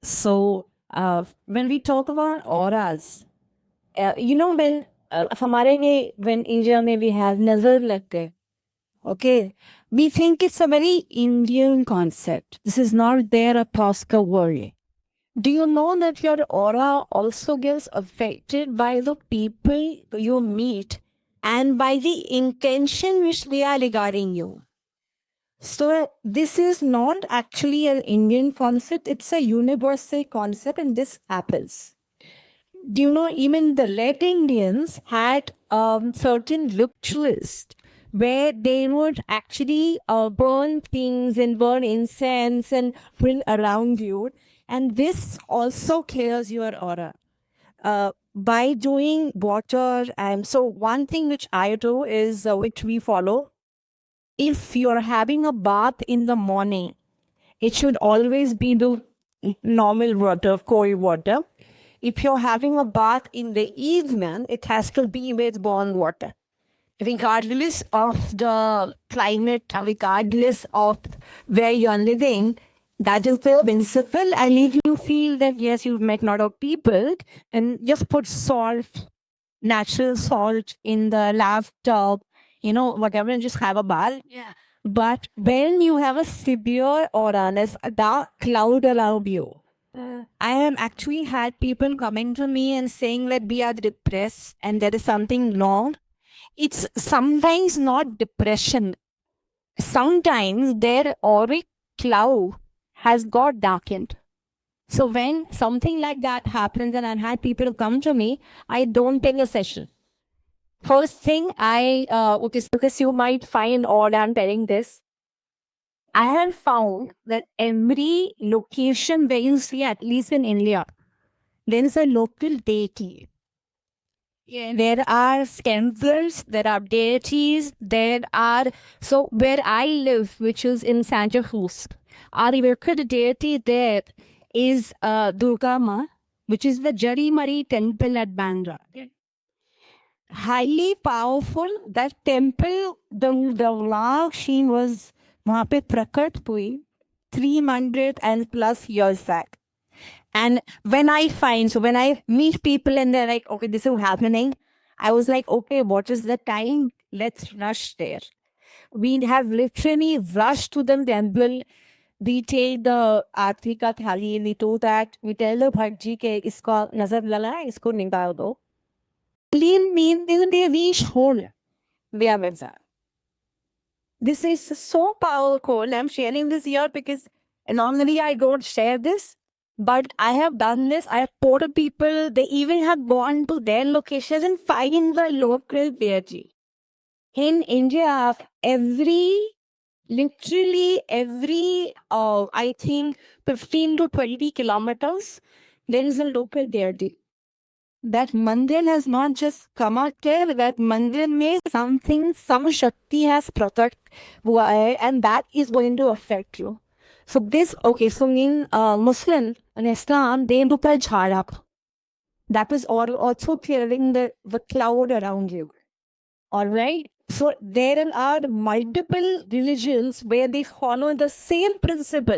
So, when we talk about auras, when हमारे लिए when India में we have nazar लगते, okay, we think it's a very Indian concept. This is not there across the world. Do you know that your aura also gets affected by the people you meet and by the intention which they are regarding you? So this is not actually an Indian concept, it's a universal concept, and this happens. Do you know even the Red Indians had certain rituals where they would actually burn things and burn incense and bring around you, and this also clears your aura by doing water. And so one thing which I do is which we follow, if you're having a bath in the morning, it should always be the normal water, cold water. If you're having a bath in the evening, it has to be with warm water. Regardless of the climate, regardless of where you're living, that is the principle. And if you feel that, yes, you've met a lot of people, and just put salt, natural salt in the lavtop, whatever, and just have a bath. Yeah. But when you have a severe aura, there's a dark cloud around you. I have actually had people coming to me and saying that we are depressed and there is something wrong. It's sometimes not depression. Sometimes their auric cloud has got darkened. So when something like that happens and I've had people come to me, I don't take a session. First thing because you might find odd I'm telling this. I have found that every location where you see, at least in India, there is a local deity. Yeah. There are temples, there are deities, so where I live, which is in Santa Cruz, our local deity there is Durga Ma, which is the Jari Mari temple at Bandra. Yeah. Highly powerful. That temple, the Lord, she was वहाँ पे प्रकट हुई 300 and plus years back. And when I meet people and they're like, okay, this is happening, I was like, okay, what is the time? Let's rush there. We have literally rushed to the temple. We take the आरती का थाली, we do that. We tell the bhaji के इसको नजर लगा है, इसको निकाल दो. Clean mean they reach whole. We are with that. This is so powerful. I'm sharing this here because normally I don't share this, but I have done this. I have ported people. They even have gone to their locations and find the local deity. In India, literally every, I think 15 to 20 kilometers, there is a local deity. That mandir has not just come out there, that mandir में something, some shakti has protect हुआ है, and that is going to affect you. So in Muslim and Islam, they look at jharak. That is also clearing the cloud around you. All right. So there are multiple religions where they follow the same principle.